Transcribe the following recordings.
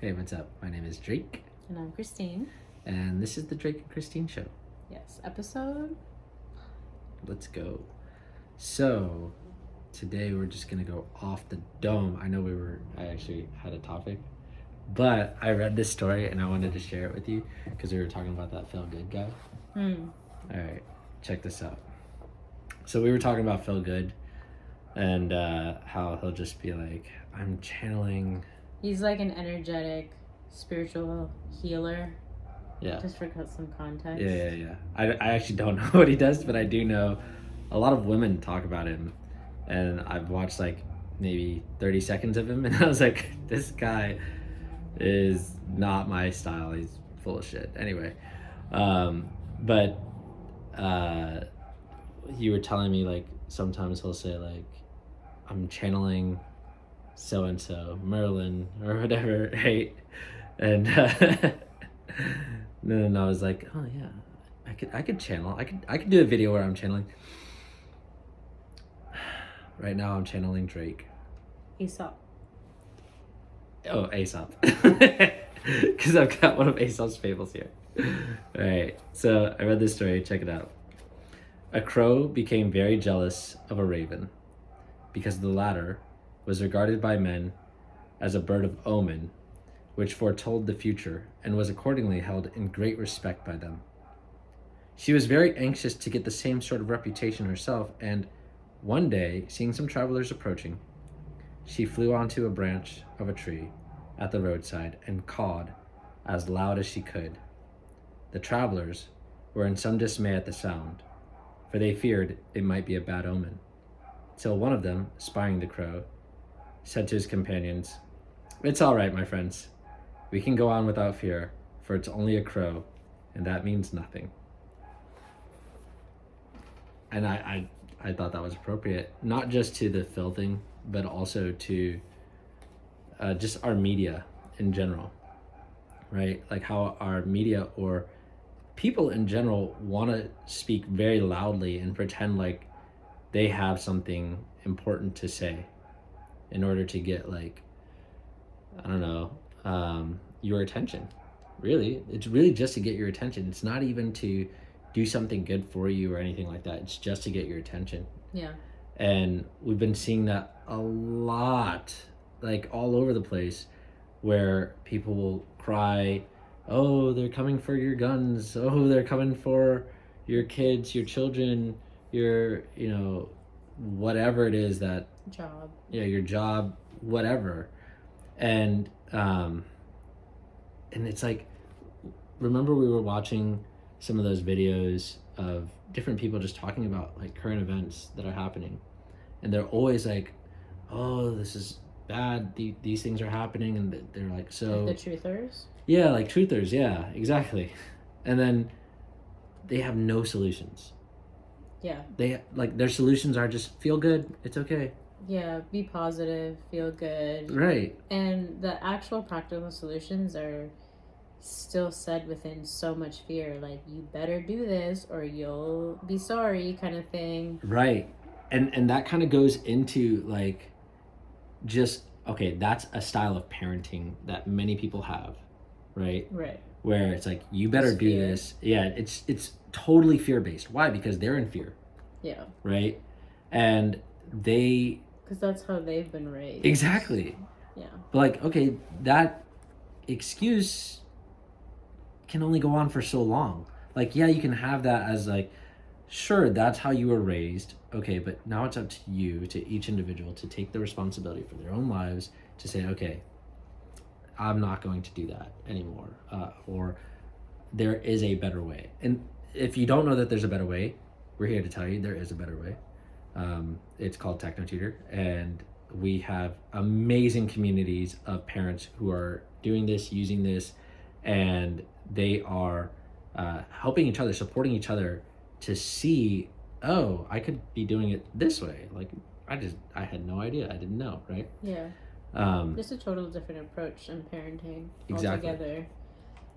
Hey, what's up? My name is Drake. And I'm Christine. And this is the Drake and Christine Show. Yes, episode. Let's go. So, today we're just going to go off the dome. I actually had a topic, but I read this story and I wanted to share it with you because we were talking about that Feel Good guy. All right, check this out. So, we were talking about Feel Good and how he'll just be like, I'm channeling. He's like an energetic, spiritual healer. Yeah. Just for some context. Yeah. I actually don't know what he does, but I do know a lot of women talk about him. And I've watched like maybe 30 seconds of him, and I was like, this guy is not my style. He's full of shit. Anyway, but you were telling me like sometimes he'll say like, I'm channeling so-and-so, Merlin, or whatever, right? And then I was like, oh yeah, I could channel. I could do a video where I'm channeling. Right now I'm channeling Drake. Aesop. Oh, Aesop. Because I've got one of Aesop's fables here. Alright, so I read this story, check it out. A crow became very jealous of a raven because the latter was regarded by men as a bird of omen, which foretold the future and was accordingly held in great respect by them. She was very anxious to get the same sort of reputation herself, and one day, seeing some travelers approaching, she flew onto a branch of a tree at the roadside and cawed as loud as she could. The travelers were in some dismay at the sound, for they feared it might be a bad omen, till one of them, spying the crow, said to his companions, "It's all right, my friends. We can go on without fear, for it's only a crow, and that means nothing." And I thought that was appropriate, not just to the Phil thing, but also to just our media in general, right? Like how our media or people in general want to speak very loudly and pretend like they have something important to say in order to get like, I don't know, your attention. Really, it's really just to get your attention. It's not even to do something good for you or anything like that. It's just to get your attention. Yeah. And we've been seeing that a lot, like all over the place, where people will cry, oh, they're coming for your guns, oh, they're coming for your kids, your children, your, whatever it is that Job. Yeah, your job, whatever. And it's like, remember we were watching some of those videos of different people just talking about like current events that are happening, and they're always like, oh, this is bad, these things are happening, and they're like, so Like the truthers. Yeah, like truthers. Yeah, exactly. And then they have no solutions. Yeah. They like, their solutions are just feel good, it's okay. Yeah, be positive, feel good. Right. And the actual practical solutions are still said within so much fear, like you better do this or you'll be sorry, kind of thing. Right. And that kind of goes into like, just, okay, that's a style of parenting that many people have, right? Right. Where it's like, you better do fear. this. Yeah, it's totally fear-based. Why? Because they're in fear. Yeah. Right? And because that's how they've been raised. Exactly. Yeah. But like, okay, that excuse can only go on for so long. Like, yeah, you can have that as like, sure, that's how you were raised. Okay, but now it's up to you, to each individual, to take the responsibility for their own lives, to say, okay, I'm not going to do that anymore. Or there is a better way. And if you don't know that there's a better way, we're here to tell you there is a better way. It's called Techno Tutor, and we have amazing communities of parents who are doing this, using this, and they are helping each other, supporting each other to see, oh, I could be doing it this way. Like, I had no idea. I didn't know, right? Yeah. Just a total different approach in parenting Exactly. altogether.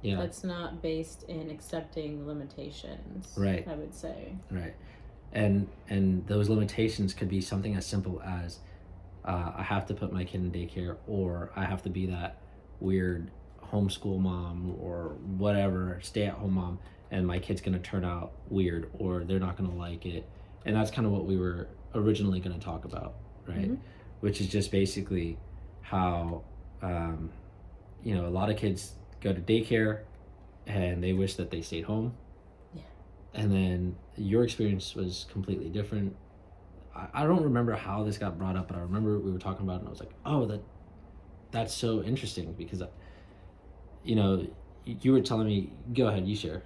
Yeah. That's not based in accepting limitations. Right. I would say. Right. And those limitations could be something as simple as I have to put my kid in daycare, or I have to be that weird homeschool mom or whatever, stay-at-home mom, and my kid's gonna turn out weird or they're not gonna like it. And that's kind of what we were originally gonna talk about, right? Mm-hmm. Which is just basically how, a lot of kids go to daycare and they wish that they stayed home. Yeah. And then your experience was completely different. I don't remember how this got brought up, but I remember we were talking about it and I was like, oh, that's so interesting because, you were telling me, go ahead, you share.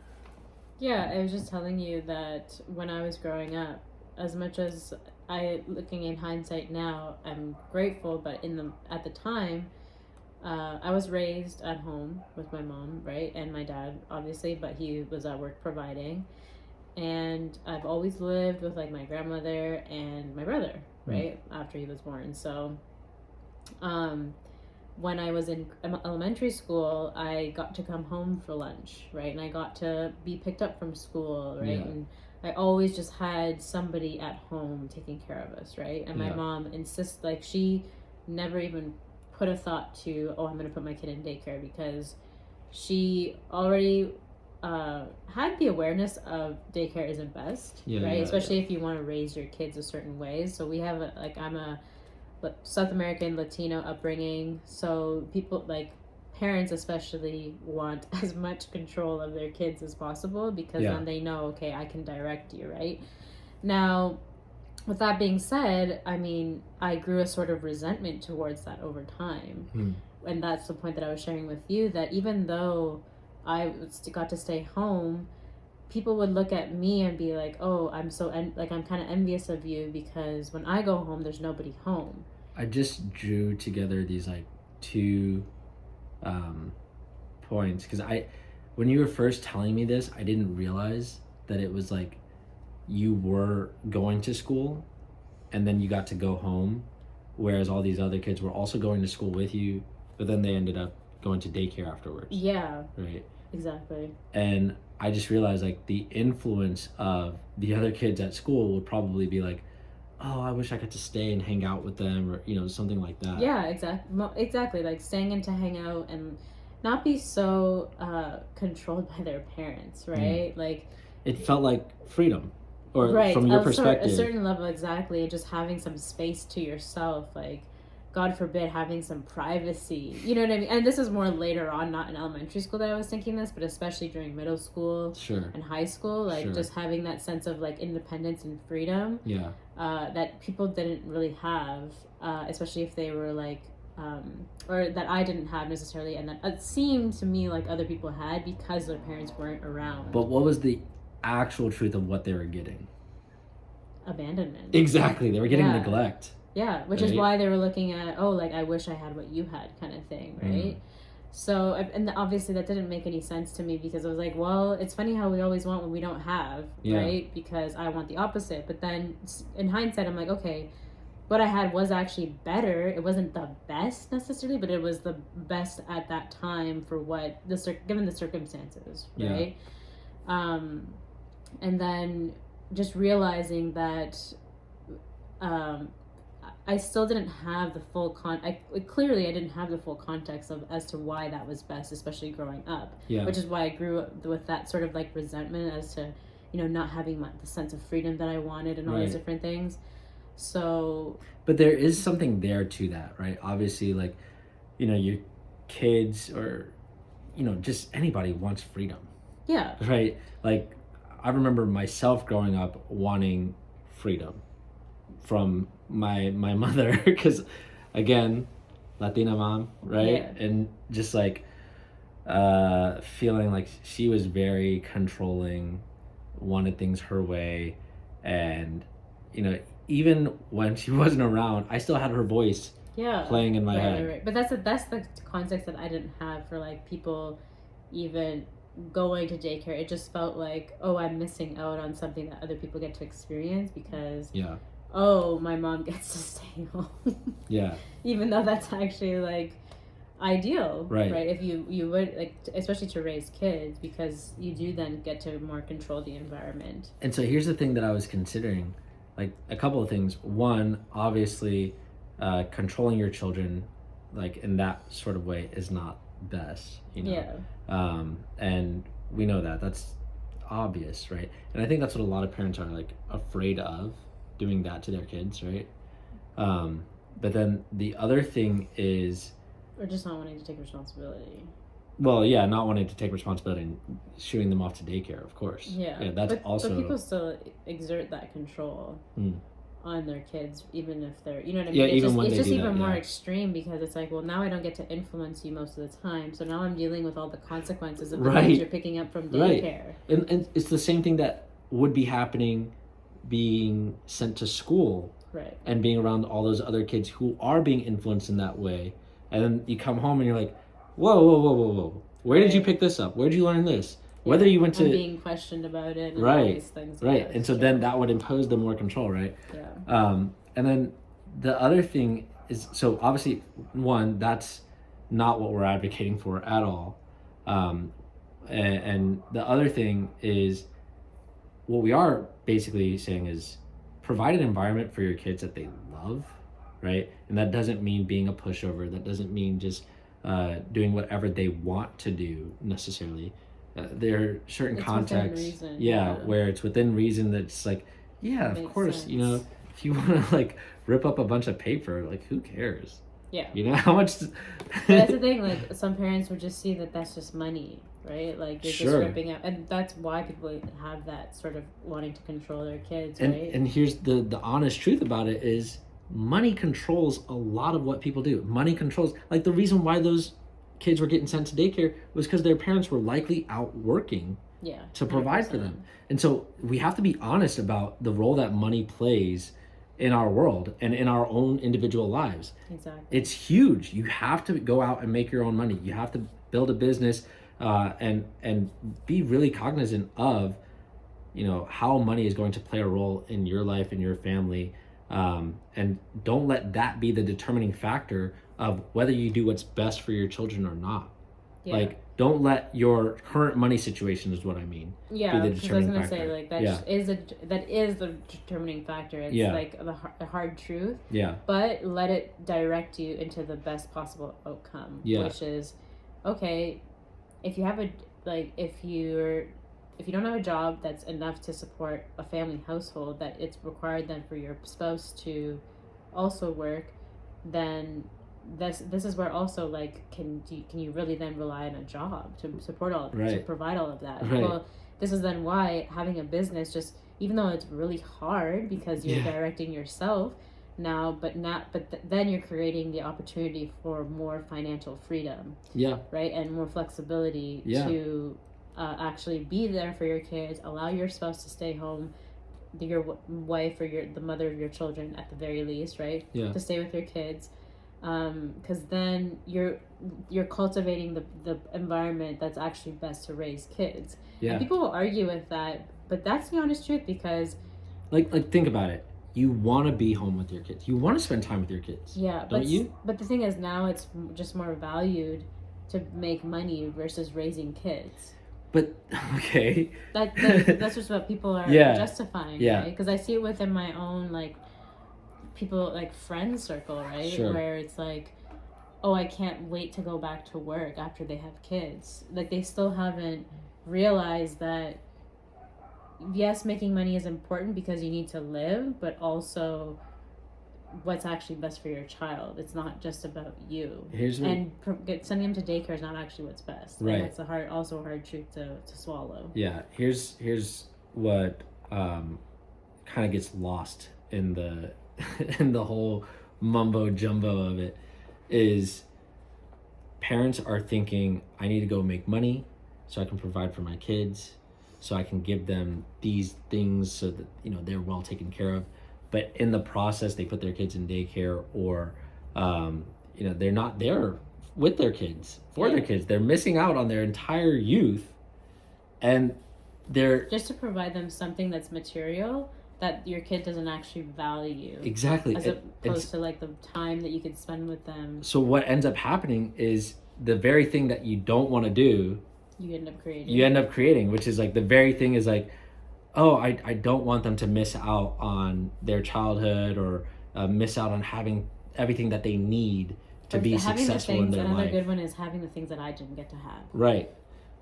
Yeah, I was just telling you that when I was growing up, as much as looking in hindsight now, I'm grateful, but at the time, I was raised at home with my mom, right, and my dad, obviously, but he was at work providing, and I've always lived with like my grandmother and my brother, right, after he was born. So, when I was in elementary school, I got to come home for lunch, right? And I got to be picked up from school, right? Yeah. And I always just had somebody at home taking care of us, right? And my Yeah. mom insists, like, she never even put a thought to, oh, I'm going to put my kid in daycare, because she already had the awareness of daycare isn't best, right? Especially if you want to raise your kids a certain way. So we have, I'm a South American Latino upbringing, so people like parents especially want as much control of their kids as possible, because then they know, okay, I can direct you, right? Now, with that being said, I mean, I grew a sort of resentment towards that over time. And that's the point that I was sharing with you, that even though I got to stay home, people would look at me and be like, oh, I'm kind of envious of you, because when I go home, there's nobody home. I just drew together these like two points, because when you were first telling me this, I didn't realize that it was like you were going to school and then you got to go home, whereas all these other kids were also going to school with you, but then they ended up going to daycare afterwards. Yeah. Right. Exactly. And I just realized like the influence of the other kids at school would probably be like, oh, I wish I could to stay and hang out with them, or something like that. Yeah, exactly. Like staying in to hang out and not be so controlled by their parents, right? Like it felt like freedom, or from your perspective, a certain level, exactly. Just having some space to yourself, like God forbid, having some privacy. You know what I mean? And this is more later on, not in elementary school that I was thinking this, but especially during middle school and high school, like just having that sense of like independence and freedom. Yeah. That people didn't really have, especially if they were like, or that I didn't have necessarily, and that it seemed to me like other people had, because their parents weren't around. But what was the actual truth of what they were getting? Abandonment. Exactly. They were getting neglect. Yeah, which is why they were looking at, oh, like, I wish I had what you had kind of thing, right? So, and obviously that didn't make any sense to me, because I was like, well, it's funny how we always want what we don't have, right? Because I want the opposite. But then in hindsight, I'm like, okay, what I had was actually better. It wasn't the best necessarily, but it was the best at that time for given the circumstances, right? And then just realizing that I still didn't have the full clearly I didn't have the full context as to why that was best, especially growing up. Which is why I grew up with that sort of like resentment as to, not having the sense of freedom that I wanted and all these different things. So, but there is something there to that, right? Obviously, like, your kids or, just anybody wants freedom. Yeah. Right? Like, I remember myself growing up wanting freedom from my mother, because again, Latina mom, right? And just like feeling like she was very controlling, wanted things her way, and even when she wasn't around, I still had her voice playing in my head. Right. But that's the context that I didn't have for like people even going to daycare. It just felt like, oh, I'm missing out on something that other people get to experience, because oh, my mom gets to stay home. Even though that's actually like ideal, right? If you would like, especially to raise kids, because you do then get to more control the environment. And so here's the thing that I was considering, like a couple of things. One, obviously, controlling your children like in that sort of way is not best, you know. Yeah. And we know that that's obvious, right? And I think that's what a lot of parents are like afraid of, doing that to their kids, right? But then the other thing is, Or just not wanting to take responsibility. well, yeah, not wanting to take responsibility and shooing them off to daycare, of course. Yeah. That's but, also. But people still exert that control Mm. on their kids, even if they're, you know what I mean? Yeah, it's even just, when it's they just do even that, more yeah. extreme, because it's like, well, now I don't get to influence you most of the time, so now I'm dealing with all the consequences of the Right. kids you're picking up from daycare. Right. And it's the same thing that would be happening being sent to school, Right. and being around all those other kids who are being influenced in that way. And then you come home and you're like, whoa. Where did you Right. pick this up? Where did you learn this? Yeah. Whether you went to. And being questioned about it and all Right. these things. Right. Yeah, And so true. then that would impose the more control, right? Yeah. And then the other thing is, so obviously, one, that's not what we're advocating for at all. And the other thing is, what we are basically saying is provide an environment for your kids that they love, right? And that doesn't mean being a pushover. That doesn't mean just doing whatever they want to do necessarily. There are certain It's contexts, within reason, yeah, yeah. where it's within reason. That's like, yeah, of Makes course, sense. you know, if you want to like rip up a bunch of paper, like who cares? Yeah. You know how much. But that's the thing, like some parents would just see that that's just money, right? Like they're Sure. just ripping out, and that's why people have that sort of wanting to control their kids, And right? and here's the honest truth about it is, money controls a lot of what people do. Money controls, like the reason why those kids were getting sent to daycare was because their parents were likely out working Yeah. to provide for 100%. them. And so we have to be honest about the role that money plays in our world and in our own individual lives. Exactly. It's huge. You have to go out and make your own money. You have to build a business, and be really cognizant of, you know, how money is going to play a role in your life and your family, and don't let that be the determining factor of whether you do what's best for your children or not. Yeah. Like, don't let your current money situation, is what I mean, Yeah, be the because I was determining gonna factor. say like that Yeah. is the determining factor. It's Yeah. like the hard truth, Yeah, but let it direct you into the best possible outcome. Yeah. Which is, okay, if you have a like if you don't have a job that's enough to support a family household, that it's required then for your spouse to also work, then this is where also like can you really then rely on a job to support all to Right. provide all of that? Right. Well, this is then why having a business, just even though it's really hard because you're Yeah. directing yourself now, then you're creating the opportunity for more financial freedom, yeah, right, and more flexibility Yeah. to actually be there for your kids, allow your spouse to stay home, your wife or the mother of your children at the very least, right, Yeah. to stay with your kids, because then you're cultivating the environment that's actually best to raise kids. yeah. And people will argue with that, but that's the honest truth, because Like think about it. You want to be home with your kids. You want to spend time with your kids. yeah, Don't you? But the thing is, now it's just more valued to make money versus raising kids. But okay. That's just what people are Yeah. justifying, Yeah. right? Because I see it within my own like people, like friend circle, right? Sure. Where it's like, oh, I can't wait to go back to work after they have kids. Like they still haven't realized that yes, making money is important because you need to live, but also what's actually best for your child. It's not just about you. Here's what. And sending them to daycare is not actually what's best. Right. And that's also a hard truth to swallow. Yeah. Here's what kind of gets lost in the in the whole mumbo jumbo of it is, parents are thinking, I need to go make money so I can provide for my kids, so I can give them these things so that, you know, they're well taken care of. But in the process, they put their kids in daycare, or you know, they're not there with their kids, for their kids. They're missing out on their entire youth, and they're Just to provide them something that's material that your kid doesn't actually value, exactly. as opposed to like the time that you could spend with them. So what ends up happening is the very thing that you don't want to do, You end up creating. you end up creating, which is like the very thing is like, oh, I don't want them to miss out on their childhood, or miss out on having everything that they need to be successful in their another life. good one is having the things that I didn't get to have. Right.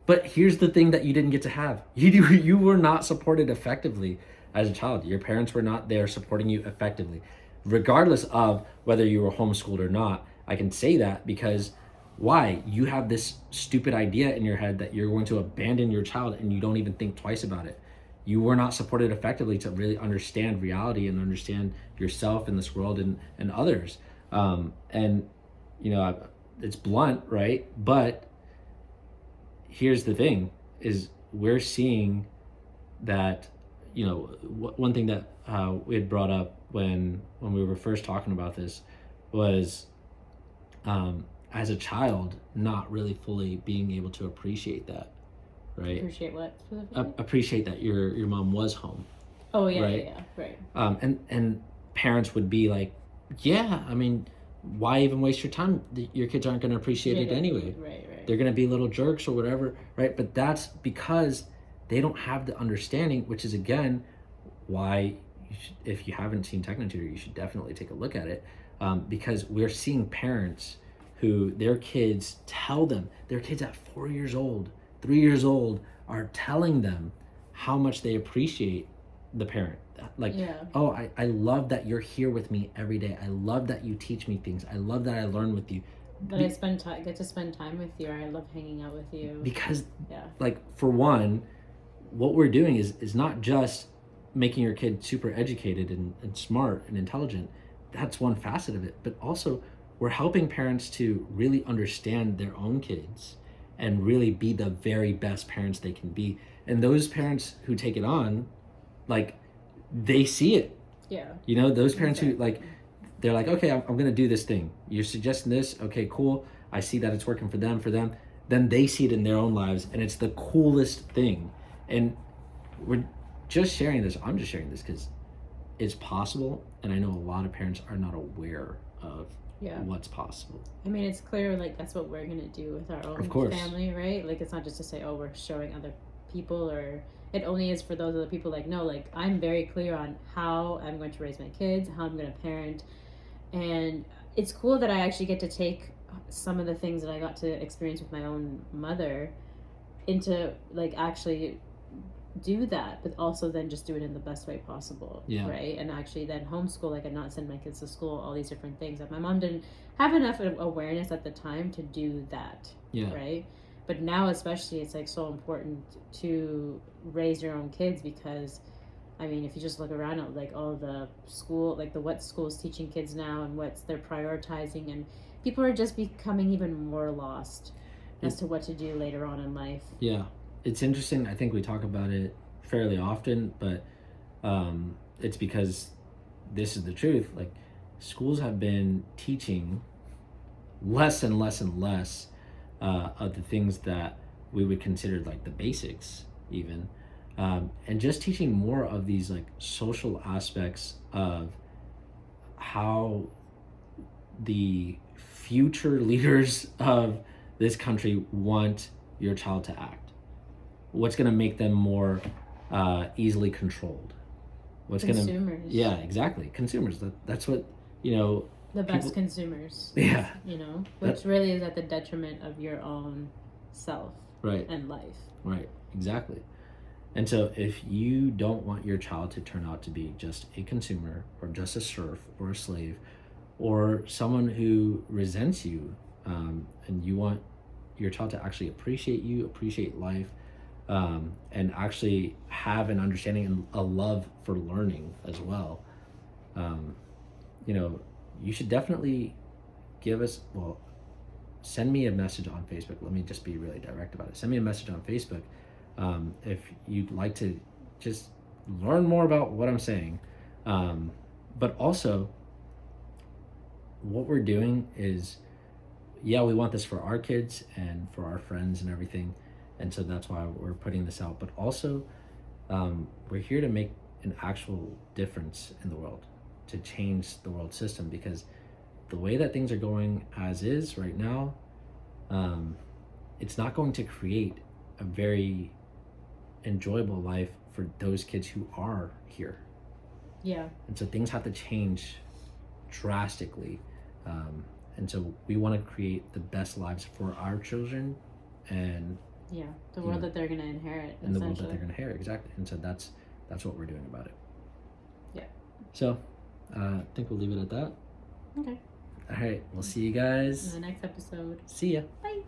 But here's the thing that you didn't get to have. You were not supported effectively as a child. Your parents were not there supporting you effectively. Regardless of whether you were homeschooled or not, I can say that because why? You have this stupid idea in your head that you're going to abandon your child and you don't even think twice about it. You were not supported effectively to really understand reality and understand yourself in this world and others. And, you know, it's blunt, right? But here's the thing is we're seeing that, you know, one thing that we had brought up when we were first talking about this was as a child not really fully being able to appreciate that, right? Appreciate what specifically? Appreciate that your mom was home. Oh yeah, right? yeah, right. And parents would be like, yeah, I mean, why even waste your time? Your kids aren't going to appreciate it anyway. Right. They're going to be little jerks or whatever, right? But that's because they don't have the understanding, which is again why if you haven't seen Technotutor, you should definitely take a look at it, because we're seeing parents who their kids tell them, their kids at 4 years old, 3 years old, are telling them how much they appreciate the parent. Like, oh, I love that you're here with me every day. I love that you teach me things. I love that I learn with you. That I get to spend time with you, or I love hanging out with you. Because, like, for one, what we're doing is not just making your kid super educated and smart and intelligent. That's one facet of it. But also, we're helping parents to really understand their own kids and really be the very best parents they can be. And those parents who take it on, like, they see it. Yeah. You know, those parents who, like, they're like, okay, I'm going to do this thing. You're suggesting this. Okay, cool. I see that it's working for them. Then they see it in their own lives, and it's the coolest thing. And we're just sharing this. I'm just sharing this because it's possible, and I know a lot of parents are not aware of what's possible. I mean, it's clear, like, that's what we're going to do with our own family, right? Like, it's not just to say, oh, we're showing other people, or it only is for those other people. Like, no, like, I'm very clear on how I'm going to raise my kids, how I'm going to parent. And it's cool that I actually get to take some of the things that I got to experience with my own mother into, like, actually do that, but also then just do it in the best way possible, right? And actually then homeschool, like, and not send my kids to school, all these different things that my mom didn't have enough awareness at the time to do that, right? But now especially, it's like so important to raise your own kids, because I mean, if you just look around at, like, all the school, like what school's teaching kids now and what they're prioritizing, and people are just becoming even more lost as to what to do later on in life. Yeah. It's interesting. I think we talk about it fairly often, but it's because this is the truth. Like, schools have been teaching less and less and less of the things that we would consider, like, the basics even. And just teaching more of these, like, social aspects of how the future leaders of this country want your child to act. What's going to make them more easily controlled? Consumers. Yeah, exactly. Consumers. That's what, you know. The best consumers. Yeah. You know, which really is at the detriment of your own self. Right. And life. Right. Exactly. And so if you don't want your child to turn out to be just a consumer or just a serf or a slave or someone who resents you, and you want your child to actually appreciate you, appreciate life, and actually have an understanding and a love for learning as well, you know, you should definitely send me a message on Facebook. Let me just be really direct about it. Send me a message on Facebook if you'd like to just learn more about what I'm saying. But also, what we're doing is, we want this for our kids and for our friends and everything. And so that's why we're putting this out. But also, we're here to make an actual difference in the world, to change the world system, because the way that things are going as is right now, it's not going to create a very enjoyable life for those kids who are here. Yeah. And so things have to change drastically. And so we want to create the best lives for our children, and Yeah, the world that they're gonna inherit. And the world that they're gonna inherit, exactly. And so that's what we're doing about it. Yeah. So, I think we'll leave it at that. Okay. All right. We'll see you guys In the next episode. See ya. Bye.